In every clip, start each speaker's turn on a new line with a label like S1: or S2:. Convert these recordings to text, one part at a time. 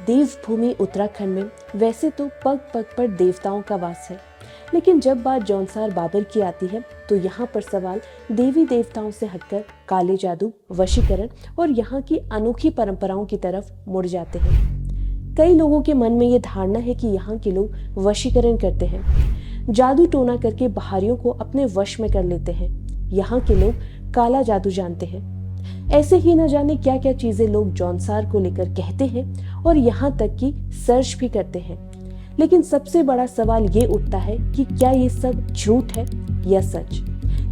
S1: देवभूमि उत्तराखंड में वैसे तो पग पग पर देवताओं का वास है, लेकिन जब बात जौनसार बाबर की आती है तो यहाँ पर सवाल देवी देवताओं से हटकर काले जादू, वशीकरण और यहाँ की अनोखी परंपराओं की तरफ मुड़ जाते हैं। कई लोगों के मन में ये धारणा है कि यहाँ के लोग वशीकरण करते हैं, जादू टोना करके बाहरियों को अपने वश में कर लेते हैं। यहाँ के लोग काला जादू जानते हैं। ऐसे ही न जाने क्या क्या चीजें लोग जौनसार को लेकर कहते हैं और यहाँ तक कि सर्च भी करते हैं। लेकिन सबसे बड़ा सवाल ये उठता है कि क्या ये सब झूठ है या सच?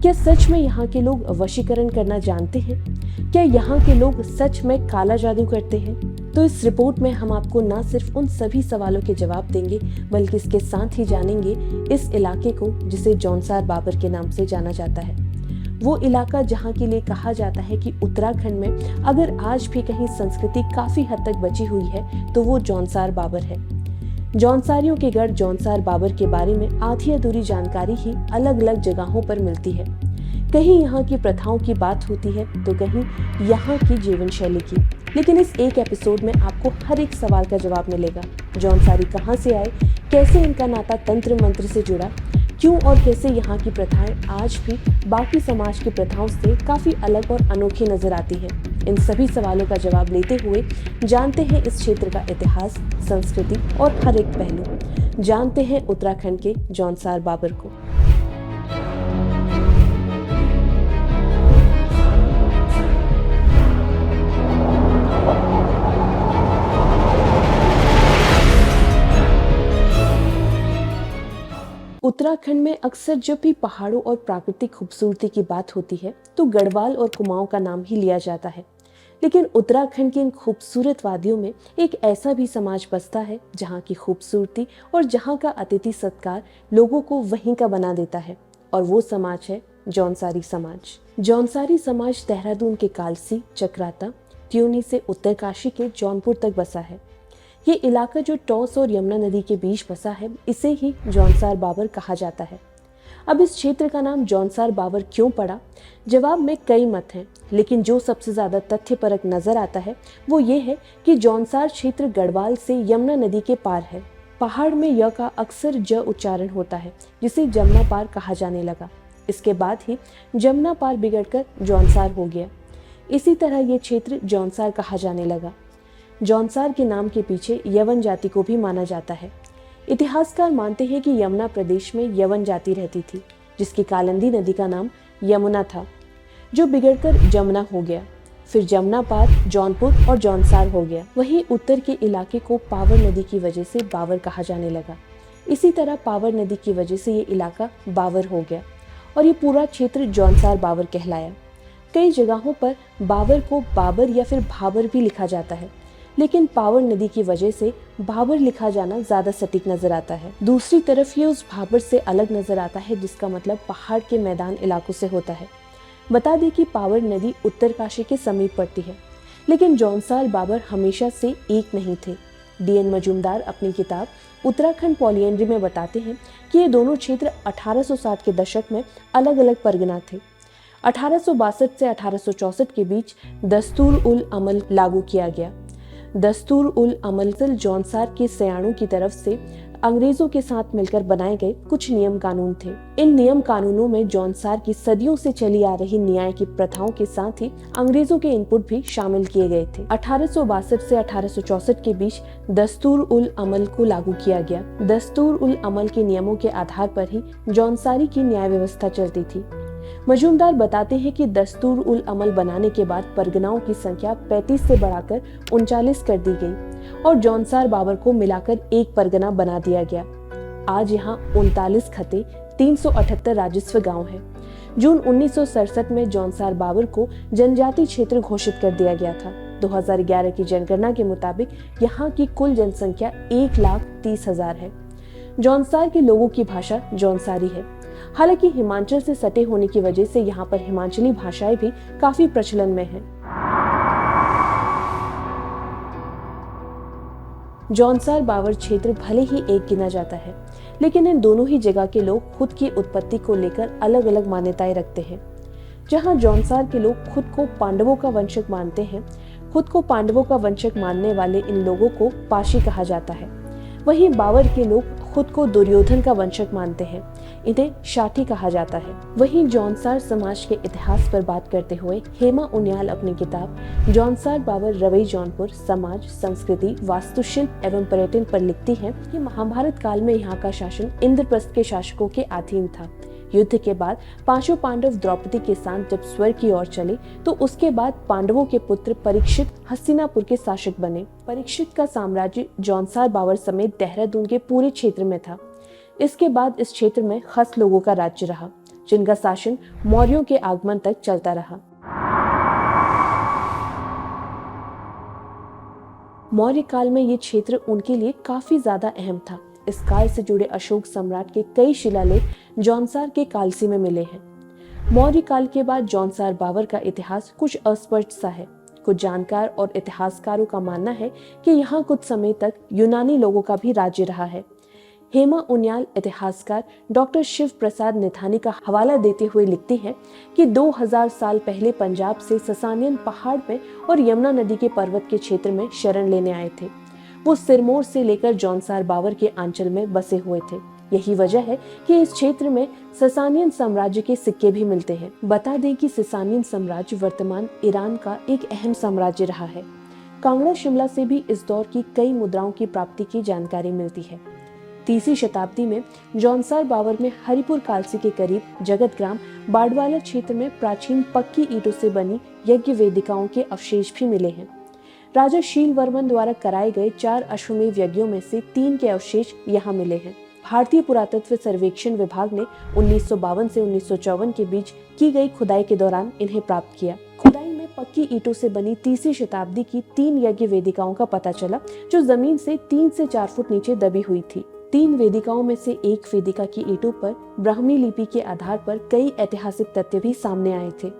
S1: क्या सच में यहाँ के लोग वशीकरण करना जानते हैं? क्या यहाँ के लोग सच में काला जादू करते हैं? तो इस रिपोर्ट में हम आपको न सिर्फ उन सभी सवालों के जवाब देंगे, बल्कि इसके साथ ही जानेंगे इस इलाके को जिसे जौनसार बाबर के नाम से जाना जाता है। वो इलाका जहाँ के लिए कहा जाता है कि उत्तराखंड में अगर आज भी कहीं संस्कृति काफी हद तक बची हुई है तो वो जौनसार बाबर है। जौनसारियों के गढ़ जौनसार बाबर के बारे में आधी अधूरी जानकारी ही अलग अलग जगहों पर मिलती है। कहीं यहाँ की प्रथाओं की बात होती है तो कहीं यहाँ की जीवन शैली की। लेकिन इस एक एपिसोड में आपको हर एक सवाल का जवाब मिलेगा। जौनसारी कहाँ से आए, कैसे इनका नाता तंत्र मंत्र से जुड़ा, क्यों और कैसे यहाँ की प्रथाएं आज भी बाकी समाज की प्रथाओं से काफी अलग और अनोखी नजर आती है। इन सभी सवालों का जवाब लेते हुए जानते हैं इस क्षेत्र का इतिहास, संस्कृति और हर एक पहलू। जानते हैं उत्तराखंड के जौनसार बाबर को। उत्तराखंड में अक्सर जब भी पहाड़ों और प्राकृतिक खूबसूरती की बात होती है तो गढ़वाल और कुमाऊं का नाम ही लिया जाता है। लेकिन उत्तराखंड की इन खूबसूरत वादियों में एक ऐसा भी समाज बसता है जहाँ की खूबसूरती और जहाँ का अतिथि सत्कार लोगों को वहीं का बना देता है, और वो समाज है जौनसारी समाज। जौनसारी समाज देहरादून के कालसी, चक्राता, त्यूनी से उत्तरकाशी के जौनपुर तक बसा है। ये इलाका जो टॉस और यमुना नदी के बीच बसा है, इसे ही जौनसार बाबर कहा जाता है। अब इस क्षेत्र का नाम जौनसार बाबर क्यों पड़ा? जवाब में कई मत हैं, लेकिन जो सबसे ज्यादा तथ्यपरक नजर आता है वो ये है कि जौनसार क्षेत्र गढ़वाल से यमुना नदी के पार है। पहाड़ में य का अक्सर ज उच्चारण होता है, जिसे जमुना पार कहा जाने लगा। इसके बाद ही जमुना पार बिगड़कर जौनसार हो गया। इसी तरह ये क्षेत्र जौनसार कहा जाने लगा। जौनसार के नाम के पीछे यवन जाति को भी माना जाता है। इतिहासकार मानते हैं कि यमुना प्रदेश में यवन जाति रहती थी, जिसकी कालिंदी नदी का नाम यमुना था, जो बिगड़कर जमुना हो गया। फिर जमुना पार जौनपुर और जौनसार हो गया। वहीं उत्तर के इलाके को पावर नदी की वजह से बावर कहा जाने लगा। इसी तरह पावर नदी की वजह से ये इलाका बावर हो गया और ये पूरा क्षेत्र जौनसार बावर कहलाया। कई जगहों पर बावर को बाबर या फिर भाबर भी लिखा जाता है, लेकिन पावर नदी की वजह से भाबर लिखा जाना ज्यादा सटीक नजर आता है। दूसरी तरफ ये उस भाबर से अलग नजर आता है जिसका मतलब पहाड़ के मैदान इलाकों से होता है। बता दें कि पावर नदी उत्तरकाशी के समीप पड़ती है, लेकिन जौनसार बाबर हमेशा से एक नहीं थे। DN मजूमदार अपनी किताब उत्तराखंड पॉलिएंड्री में बताते हैं कि ये दोनों क्षेत्र 1860 के दशक में अलग अलग परगना थे। 1862 से 1864 के बीच दस्तूर उल अमल लागू किया गया। दस्तूर उल अमल जौनसार के सयाणों की तरफ से अंग्रेजों के साथ मिलकर बनाए गए कुछ नियम कानून थे। इन नियम कानूनों में जौनसार की सदियों से चली आ रही न्याय की प्रथाओं के साथ ही अंग्रेजों के इनपुट भी शामिल किए गए थे। 1862 से 1864 के बीच दस्तूर उल अमल को लागू किया गया। दस्तूर उल अमल के नियमों के आधार पर ही जौनसारी की न्याय व्यवस्था चलती थी। मजूमदार बताते हैं कि दस्तूर उल अमल बनाने के बाद परगनाओं की संख्या 35 से बढ़ाकर 39 कर दी गई और जौनसार बाबर को मिलाकर एक परगना बना दिया गया। आज यहाँ 39 खते, 378 राजस्व गांव हैं। जून 1967 में जौनसार बाबर को जनजाति क्षेत्र घोषित कर दिया गया था। 2011 की जनगणना के मुताबिक यहाँ की कुल जनसंख्या 1,30,000 है। जौनसार के लोगों की भाषा जौनसारी है। हालांकि हिमाचल से सटे होने की वजह से यहाँ पर हिमाचली भाषाएं भी काफी प्रचलन में हैं। जौनसार बाबर क्षेत्र भले ही एक गिना जाता है, लेकिन इन दोनों ही जगह के लोग खुद की उत्पत्ति को लेकर अलग अलग मान्यताएं रखते हैं। जहां जौनसार के लोग खुद को पांडवों का वंशज मानते हैं, खुद को पांडवों का वंशक मानने वाले इन लोगों को पाशी कहा जाता है। वहीं बावर के लोग खुद को दुर्योधन का वंशक मानते हैं, इन्हें शाठी कहा जाता है। वहीं जौनसार समाज के इतिहास पर बात करते हुए हेमा उनियाल अपनी किताब जौनसार बावर रवई जौनपुर समाज संस्कृति वास्तुशिल्प एवं पर्यटन पर लिखती हैं कि महाभारत काल में यहाँ का शासन इंद्रप्रस्थ के शासकों के अधीन था। युद्ध के बाद पांचों पांडव द्रौपदी के साथ जब स्वर्ग की ओर चले तो उसके बाद पांडवों के पुत्र परीक्षित हस्तिनापुर के शासक बने। परीक्षित का साम्राज्य जौनसार बावर समेत देहरादून के पूरे क्षेत्र में था। इसके बाद इस क्षेत्र में खस लोगों का राज्य रहा, जिनका शासन मौर्यों के आगमन तक चलता रहा। मौर्य काल में ये क्षेत्र उनके लिए काफी ज्यादा अहम था। इस काल से जुड़े अशोक सम्राट के कई शिलालेख जौनसार के कालसी में मिले हैं। मौर्य काल के बाद जौनसार बावर का इतिहास कुछ अस्पष्ट सा है। कुछ जानकार और इतिहासकारों का मानना है कि यहाँ कुछ समय तक यूनानी लोगों का भी राज्य रहा है। हेमा उनियाल इतिहासकार डॉक्टर शिव प्रसाद निथानी का हवाला देते हुए लिखती हैं कि 2000 साल पहले पंजाब से ससानियन पहाड़ में और यमुना नदी के पर्वत के क्षेत्र में शरण लेने आए थे। वो सिरमौर से लेकर जौनसार बावर के आंचल में बसे हुए थे। यही वजह है कि इस क्षेत्र में ससानियन साम्राज्य के सिक्के भी मिलते हैं। बता दें कि ससानियन साम्राज्य वर्तमान ईरान का एक अहम साम्राज्य रहा है। कांगड़ा शिमला से भी इस दौर की कई मुद्राओं की प्राप्ति की जानकारी मिलती है। 30वीं शताब्दी में जौनसार बावर में हरिपुर कालसी के करीब जगत ग्राम बाड़वाला क्षेत्र में प्राचीन पक्की ईंटों से बनी यज्ञ वेदिकाओं के अवशेष भी मिले हैं। राजा शील वर्मन द्वारा कराए गए 4 अश्वमेध यज्ञों में से 3 के अवशेष यहाँ मिले हैं। भारतीय पुरातत्व सर्वेक्षण विभाग ने 1952 से 1954 के बीच की गई खुदाई के दौरान इन्हें प्राप्त किया। खुदाई में पक्की ईंटों से बनी 30वीं शताब्दी की 3 यज्ञ वेदिकाओं का पता चला, जो जमीन से 3 से 4 फुट नीचे दबी हुई थी। 3 वेदिकाओं में से एक वेदिका की ईंटों पर ब्राह्मी लिपि के आधार पर कई ऐतिहासिक तथ्य भी सामने आए थे।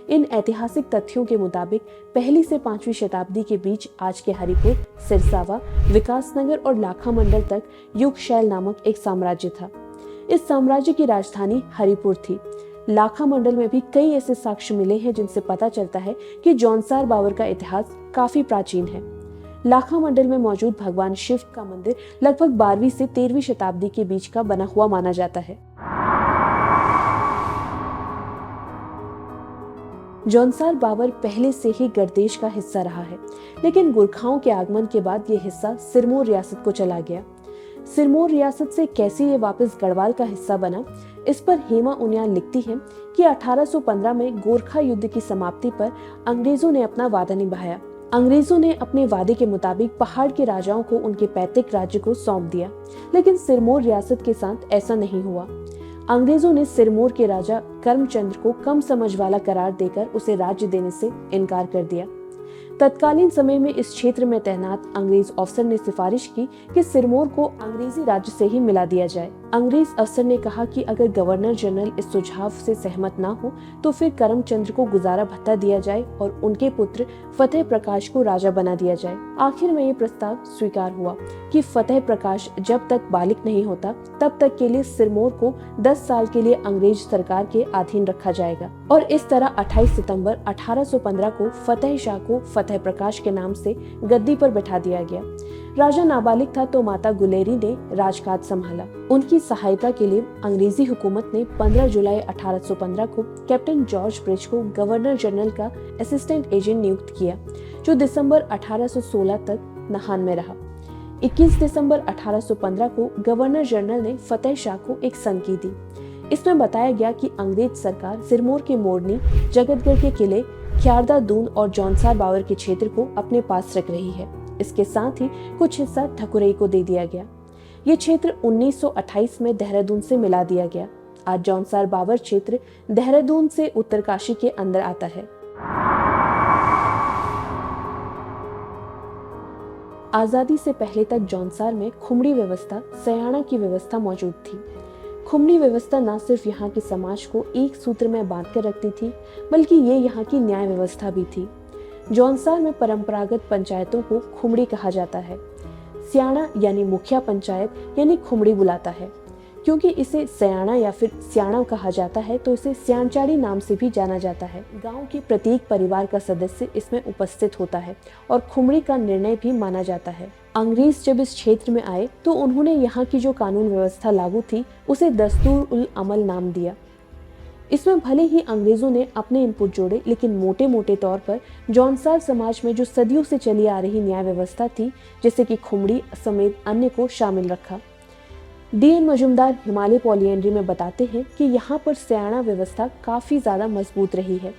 S1: इन ऐतिहासिक तथ्यों के मुताबिक 1वीं से 5वीं शताब्दी के बीच आज के हरिपुर, सिरसावा, विकासनगर और लाखा मंडल तक युगशैल नामक एक साम्राज्य था। इस साम्राज्य की राजधानी हरिपुर थी। लाखा मंडल में भी कई ऐसे साक्ष्य मिले हैं जिनसे पता चलता है कि जौनसार बावर का इतिहास काफी प्राचीन है। लाखा मंडल में मौजूद भगवान शिव का मंदिर लगभग 12वीं से 13वीं शताब्दी के बीच का बना हुआ माना जाता है। जौनसार बावर पहले से ही गढ़देश का हिस्सा रहा है, लेकिन गुरखाओं के आगमन के बाद ये हिस्सा सिरमौर रियासत को चला गया। सिरमौर रियासत से कैसे ये वापस गढ़वाल का हिस्सा बना, इस पर हेमा उनियाल लिखती हैं कि 1815 में गोरखा युद्ध की समाप्ति पर अंग्रेजों ने अपना वादा निभाया। अंग्रेजों ने अपने वादे के मुताबिक पहाड़ के राजाओं को उनके पैतृक राज्य को सौंप दिया, लेकिन सिरमौर रियासत के साथ ऐसा नहीं हुआ। अंग्रेजों ने सिरमौर के राजा करमचंद्र को कम समझ वाला करार देकर उसे राज्य देने से इनकार कर दिया। तत्कालीन समय में इस क्षेत्र में तैनात अंग्रेज अफसर ने सिफारिश की कि सिरमौर को अंग्रेजी राज्य से ही मिला दिया जाए। अंग्रेज अफसर ने कहा कि अगर गवर्नर जनरल इस सुझाव से सहमत ना हो तो फिर करमचंद्र को गुजारा भत्ता दिया जाए और उनके पुत्र फतेह प्रकाश को राजा बना दिया जाए। आखिर में ये प्रस्ताव स्वीकार हुआ कि फतेह प्रकाश जब तक बालिक नहीं होता तब तक के लिए सिरमौर को 10 साल के लिए अंग्रेज सरकार के अधीन रखा जाएगा। और इस तरह 28 सितंबर 1815 को फतेह शाह को फतेह प्रकाश के नाम से गद्दी पर बैठा दिया गया। राजा नाबालिग था तो माता गुलेरी ने राजकाज संभाला। उनकी सहायता के लिए अंग्रेजी हुकूमत ने 15 जुलाई 1815 को कैप्टन जॉर्ज ब्रिज को गवर्नर जनरल का असिस्टेंट एजेंट नियुक्त किया, जो दिसंबर 1816 तक नाहन में रहा। 21 दिसंबर 1815 को गवर्नर जनरल ने फतेह शाह को एक संकी दी। इसमें बताया गया कि अंग्रेज सरकार सिरमौर के मोरनी, जगतगढ़ के किले, ख्यारदा दून और जौनसार बावर के क्षेत्र को अपने पास रख रही है। इसके साथ ही कुछ हिस्सा ठकुरई को दे दिया गया। ये क्षेत्र 1928 में देहरादून से मिला दिया गया। आज जौनसार बावर क्षेत्र देहरादून से उत्तरकाशी के अंदर आता है। आजादी से पहले तक जौनसार में खुमड़ी व्यवस्था, सयाना की व्यवस्था मौजूद थी। खुमड़ी व्यवस्था न सिर्फ यहाँ के समाज को एक सूत्र में बांधकर रखती थी, बल्कि ये यहाँ की न्याय व्यवस्था भी थी। जौनसार में परंपरागत पंचायतों को खुमड़ी कहा जाता है। स्याणा यानी मुखिया पंचायत यानी खुमड़ी बुलाता है। क्योंकि इसे सयाना या फिर स्याणा कहा जाता है तो इसे स्याणचाड़ी नाम से भी जाना जाता है। गांव के प्रत्येक परिवार का सदस्य इसमें उपस्थित होता है और खुमड़ी का निर्णय भी माना जाता है। अंग्रेज जब इस क्षेत्र में आए तो उन्होंने यहाँ की जो कानून व्यवस्था लागू थी उसे दस्तूर उल अमल नाम दिया। इसमें भले ही अंग्रेजों ने अपने इनपुट जोड़े, लेकिन मोटे मोटे तौर पर जौनसार समाज में जो सदियों से चली आ रही न्याय व्यवस्था थी, जैसे कि खुमड़ी समेत अन्य को शामिल रखा। D.N. मजुमदार हिमालय पॉलिएंड्री में बताते हैं कि यहाँ पर सयाना व्यवस्था काफी ज्यादा मजबूत रही है।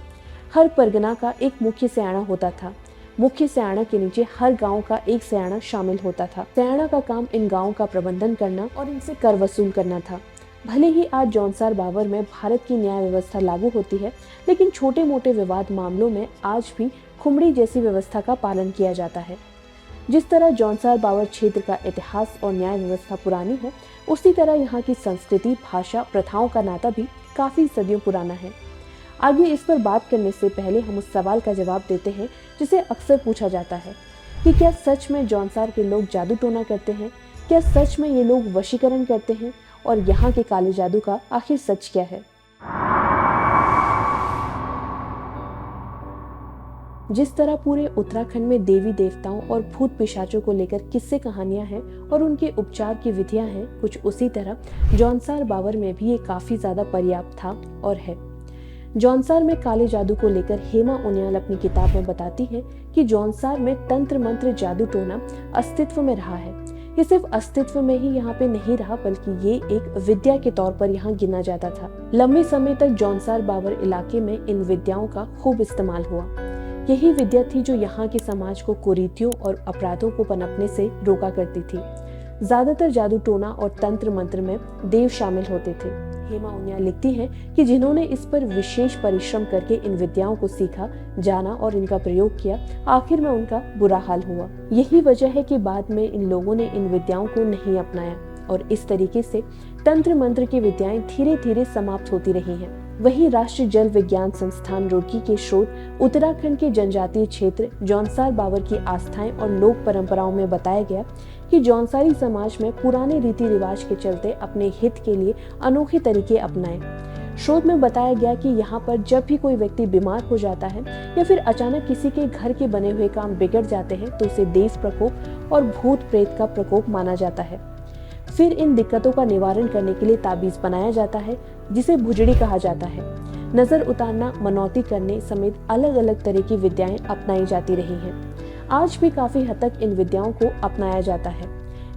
S1: हर परगना का एक मुख्य सयाना होता था। मुख्य सयाना के नीचे हर गांव का एक सयाना शामिल होता था। सयाना का काम इन गांवों का प्रबंधन करना और इनसे कर वसूल करना था। भले ही आज जौनसार बावर में भारत की न्याय व्यवस्था लागू होती है, लेकिन छोटे मोटे विवाद मामलों में आज भी खुमड़ी जैसी व्यवस्था का पालन किया जाता है। जिस तरह जौनसार बावर क्षेत्र का इतिहास और न्याय व्यवस्था पुरानी है, उसी तरह यहाँ की संस्कृति, भाषा, प्रथाओं का नाता भी काफी सदियों पुराना है। आगे इस पर बात करने से पहले हम उस सवाल का जवाब देते हैं जिसे अक्सर पूछा जाता है कि क्या सच में जौनसार के लोग जादू टोना करते हैं? क्या सच में ये लोग वशीकरण करते हैं? और यहाँ के काले जादू का आखिर सच क्या है? जिस तरह पूरे उत्तराखंड में देवी देवताओं और भूत पिशाचों को लेकर किस्से कहानियां हैं और उनके उपचार की विधियां हैं, कुछ उसी तरह जौनसार बावर में भी ये काफी ज्यादा पर्याप्त था और है। जौनसार में काले जादू को लेकर हेमा उनियाल अपनी किताब में बताती है कि जौनसार में तंत्र मंत्र जादू टोना अस्तित्व में रहा है। ये सिर्फ अस्तित्व में ही यहाँ पे नहीं रहा, बल्कि ये एक विद्या के तौर पर यहाँ गिना जाता था। लंबे समय तक जौनसार बावर इलाके में इन विद्याओं का खूब इस्तेमाल हुआ। यही विद्या थी जो यहाँ के समाज को कुरीतियों और अपराधों को पनपने से रोका करती थी। ज्यादातर जादू टोना और तंत्र मंत्र में देव शामिल होते थे। हेमा उनियाल लिखती हैं कि जिन्होंने इस पर विशेष परिश्रम करके इन विद्याओं को सीखा, जाना और इनका प्रयोग किया, आखिर में उनका बुरा हाल हुआ। यही वजह है कि बाद में इन लोगों ने इन विद्याओं को नहीं अपनाया और इस तरीके से तंत्र मंत्र की विद्याएं धीरे धीरे समाप्त होती रही हैं। वहीं राष्ट्रीय जल विज्ञान संस्थान रुड़की के शोध उत्तराखंड के जनजातीय क्षेत्र जौनसार बावर की आस्थाएं और लोक परंपराओं में बताया गया कि जौनसारी समाज में पुराने रीति रिवाज के चलते अपने हित के लिए अनोखे तरीके अपनाए। शोध में बताया गया कि यहाँ पर जब भी कोई व्यक्ति बीमार हो जाता है या फिर अचानक किसी के घर के बने हुए काम बिगड़ जाते हैं तो उसे देव प्रकोप और भूत प्रेत का प्रकोप माना जाता है। फिर इन दिक्कतों का निवारण करने के लिए ताबीज बनाया जाता है, जिसे भुजड़ी कहा जाता है। नजर उतारना, मनौती करने समेत अलग अलग तरह की विद्याएं अपनाई जाती रही हैं। आज भी काफी हद तक इन विद्याओं को अपनाया जाता है।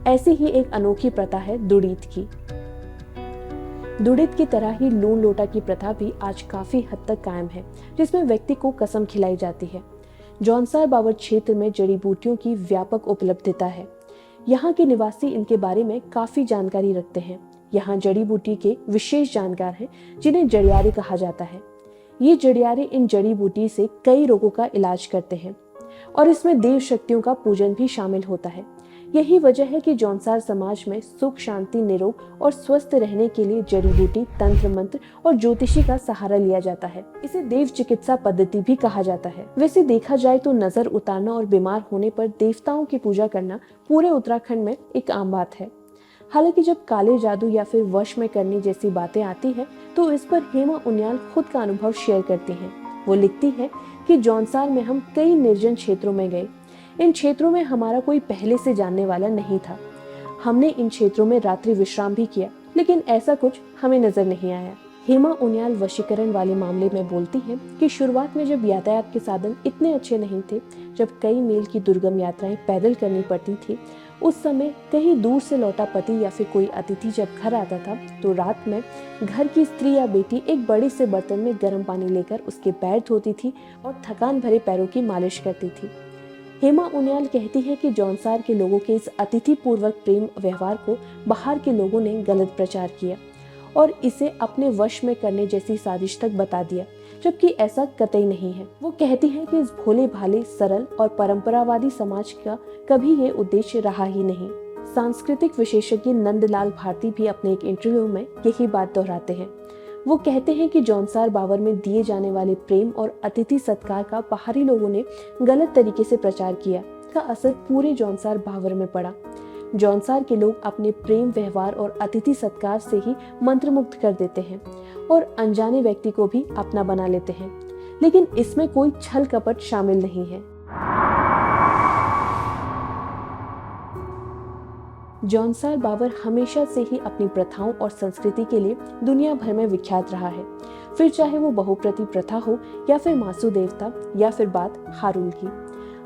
S1: ऐसी ही एक अनोखी प्रथा है दुड़ीत की। दुड़ित की तरह ही लून लोटा की प्रथा भी आज काफी हद तक कायम है, जिसमें व्यक्ति को कसम खिलाई जाती है। जौनसार बावर क्षेत्र में जड़ी बूटियों की व्यापक उपलब्धता है। यहाँ के निवासी इनके बारे में काफी जानकारी रखते हैं। यहाँ जड़ी बूटी के विशेष जानकार हैं, जिन्हें जड़ियारे कहा जाता है। ये जड़ियारे इन जड़ी बूटी से कई रोगों का इलाज करते हैं और इसमें देव शक्तियों का पूजन भी शामिल होता है। यही वजह है कि जौनसार समाज में सुख, शांति, निरोग और स्वस्थ रहने के लिए जड़ी बूटी, तंत्र मंत्र और ज्योतिषी का सहारा लिया जाता है। इसे देव चिकित्सा पद्धति भी कहा जाता है। वैसे देखा जाए तो नजर उतारना और बीमार होने पर देवताओं की पूजा करना पूरे उत्तराखंड में एक आम बात है। हालांकि जब काले जादू या फिर वश में करने जैसी बातें आती है तो इस पर हेमा उनियाल खुद का अनुभव शेयर करती हैं। वो लिखती है कि जौनसार में हम कई निर्जन क्षेत्रों में गए। इन क्षेत्रों में हमारा कोई पहले से जानने वाला नहीं था। हमने इन क्षेत्रों में रात्रि विश्राम भी किया, लेकिन ऐसा कुछ हमें नजर नहीं आया। हेमा उनियाल वशीकरण वाले मामले में बोलती हैं कि शुरुआत में जब यातायात के साधन इतने अच्छे नहीं थे, जब कई मील की दुर्गम यात्राएं पैदल करनी पड़ती थी, उस समय कहीं दूर से लौटा पति या फिर कोई अतिथि जब घर आता था तो रात में घर की स्त्री या बेटी एक बड़े से बर्तन में गर्म पानी लेकर उसके पैर धोती थी और थकान भरे पैरों की मालिश करती थी। हेमा उनियाल कहती है कि जौनसार के लोगों के इस अतिथि पूर्वक प्रेम व्यवहार को बाहर के लोगों ने गलत प्रचार किया और इसे अपने वश में करने जैसी साजिश तक बता दिया, जबकि ऐसा कतई नहीं है। वो कहती हैं कि इस भोले भाले, सरल और परंपरावादी समाज का कभी ये उद्देश्य रहा ही नहीं। सांस्कृतिक विशेषज्ञ नंदलाल भारती भी अपने एक इंटरव्यू में यही बात दोहराते हैं। वो कहते हैं कि जौनसार बावर में दिए जाने वाले प्रेम और अतिथि सत्कार का बाहरी लोगों ने गलत तरीके से प्रचार किया। इसका असर पूरे जौनसार बावर में पड़ा। जौनसार के लोग अपने प्रेम व्यवहार और अतिथि सत्कार से ही मंत्रमुग्ध कर देते हैं और अनजाने व्यक्ति को भी अपना बना लेते हैं, लेकिन इसमें कोई छल कपट शामिल नहीं है। जौनसार बावर हमेशा से ही अपनी प्रथाओं और संस्कृति के लिए दुनिया भर में विख्यात रहा है, फिर चाहे वो बहुप्रति प्रथा हो या फिर मासू देवता या फिर बात हारुल की।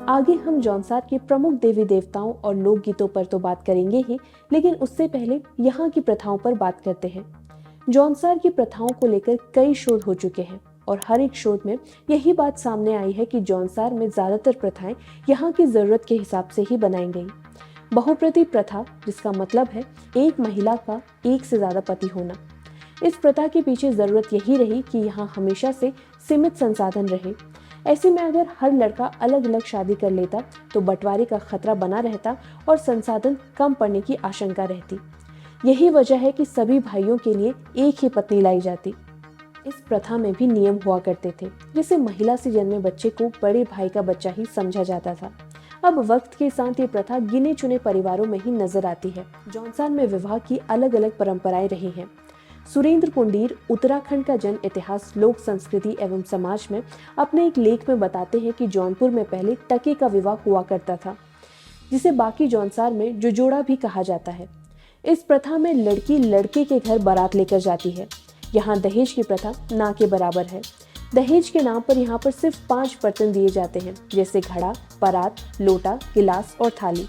S1: आगे हम जौनसार के प्रमुख देवी देवताओं और लोकगीतों पर तो बात करेंगे ही, लेकिन उससे पहले यहाँ की प्रथाओं पर बात करते हैं। जौनसार की प्रथाओं को लेकर कई शोध हो चुके हैं और हर एक शोध में यही बात सामने आई है कि जौनसार में ज्यादातर प्रथाएं यहाँ की जरूरत के हिसाब से ही बनाई गई। बहुप्रति प्रथा, जिसका मतलब है एक महिला का एक से ज्यादा पति होना। इस प्रथा के पीछे जरूरत यही रही कि यहाँ हमेशा से सीमित संसाधन रहे। ऐसे में अगर हर लड़का अलग अलग शादी कर लेता तो बंटवारे का खतरा बना रहता और संसाधन कम पड़ने की आशंका रहती। यही वजह है कि सभी भाइयों के लिए एक ही पत्नी लाई जाती। इस प्रथा में भी नियम हुआ करते थे, जिसे महिला से जन्मे बच्चे को बड़े भाई का बच्चा ही समझा जाता था। अब वक्त के साथ ये प्रथा गिने चुने परिवारों में ही नजर आती है। जौनसार में विवाह की अलग अलग परंपराएं रही हैं। सुरेंद्र पुंडीर उत्तराखंड का जन इतिहास, लोक संस्कृति एवं समाज में अपने एक लेख में बताते हैं कि जौनपुर में पहले टके का विवाह हुआ करता था, जिसे बाकी जौनसार में जुजोड़ा भी कहा जाता है। इस प्रथा में लड़की लड़के के घर बारात लेकर जाती है। यहाँ दहेज की प्रथा ना के बराबर है। दहेज के नाम पर यहाँ पर सिर्फ 5 बर्तन दिए जाते हैं, जैसे घड़ा, परात, लोटा, गिलास और थाली।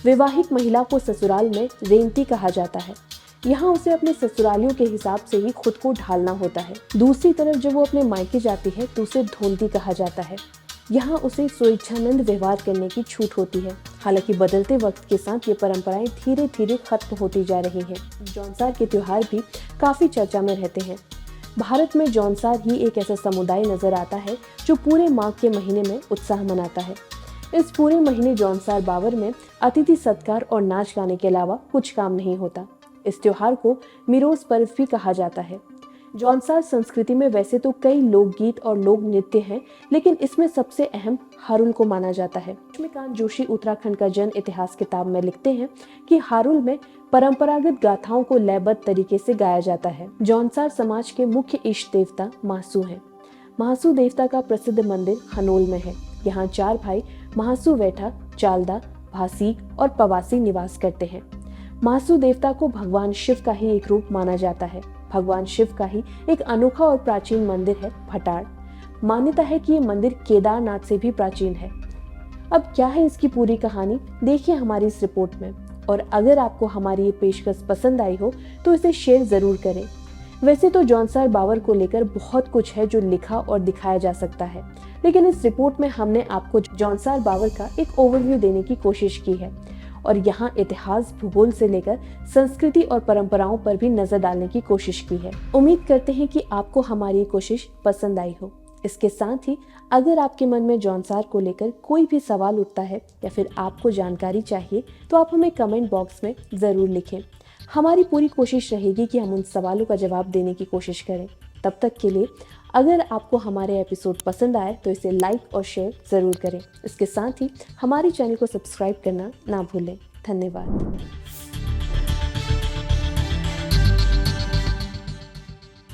S1: विवाहित महिला को ससुराल में रेंती कहा जाता है। यहाँ उसे अपने ससुरालियों के हिसाब से ही खुद को ढालना होता है। दूसरी तरफ जब वो अपने मायके जाती है तो उसे धोंती कहा जाता है। यहाँ उसे स्वेच्छानंद व्यवहार करने की छूट होती है। हालांकि बदलते वक्त के साथ ये परंपराएं धीरे धीरे खत्म होती जा रही हैं। जौनसार के त्योहार भी काफी चर्चा में रहते हैं। भारत में जौनसार ही एक ऐसा समुदाय नजर आता है जो पूरे माघ के महीने में उत्साह मनाता है। इस पूरे महीने जौनसार बावर में अतिथि सत्कार और नाच गाने के अलावा कुछ काम नहीं होता। इस त्योहार को मिरोज पर्व भी कहा जाता है। जौनसार संस्कृति में वैसे तो कई लोकगीत और लोक नृत्य हैं, लेकिन इसमें सबसे अहम हारुल को माना जाता है। लक्ष्मीकांत जोशी उत्तराखंड का जन इतिहास किताब में लिखते हैं कि हारुल में परंपरागत गाथाओं को लयबद्ध तरीके से गाया जाता है। जौनसार समाज के मुख्य इष्ट देवता महासू हैं। महासू देवता का प्रसिद्ध मंदिर हनोल में है। यहाँ 4 भाई महासू वेठा, चालदा, भासीक और पवासी निवास करते हैं। महासू देवता को भगवान शिव का ही एक रूप माना जाता है। भगवान शिव का ही एक अनोखा और प्राचीन मंदिर है भटाड़। मान्यता है कि ये मंदिर केदारनाथ से भी प्राचीन है। अब क्या है इसकी पूरी कहानी, देखिए हमारी इस रिपोर्ट में। और अगर आपको हमारी ये पेशकश पसंद आई हो तो इसे शेयर जरूर करें। वैसे तो जौनसार बावर को लेकर बहुत कुछ है जो लिखा और दिखाया जा सकता है, लेकिन इस रिपोर्ट में हमने आपको जौनसार बावर का एक ओवरव्यू देने की कोशिश की है और यहाँ इतिहास, भूगोल से लेकर संस्कृति और परंपराओं पर भी नजर डालने की कोशिश की है। उम्मीद करते हैं कि आपको हमारी ये कोशिश पसंद आई हो। इसके साथ ही अगर आपके मन में जौनसार को लेकर कोई भी सवाल उठता है या फिर आपको जानकारी चाहिए तो आप हमें कमेंट बॉक्स में ज़रूर लिखें। हमारी पूरी कोशिश रहेगी कि हम उन सवालों का जवाब देने की कोशिश करें। तब तक के लिए अगर आपको हमारे एपिसोड पसंद आए तो इसे लाइक और शेयर ज़रूर करें। इसके साथ ही हमारे चैनल को सब्सक्राइब करना ना भूलें। धन्यवाद।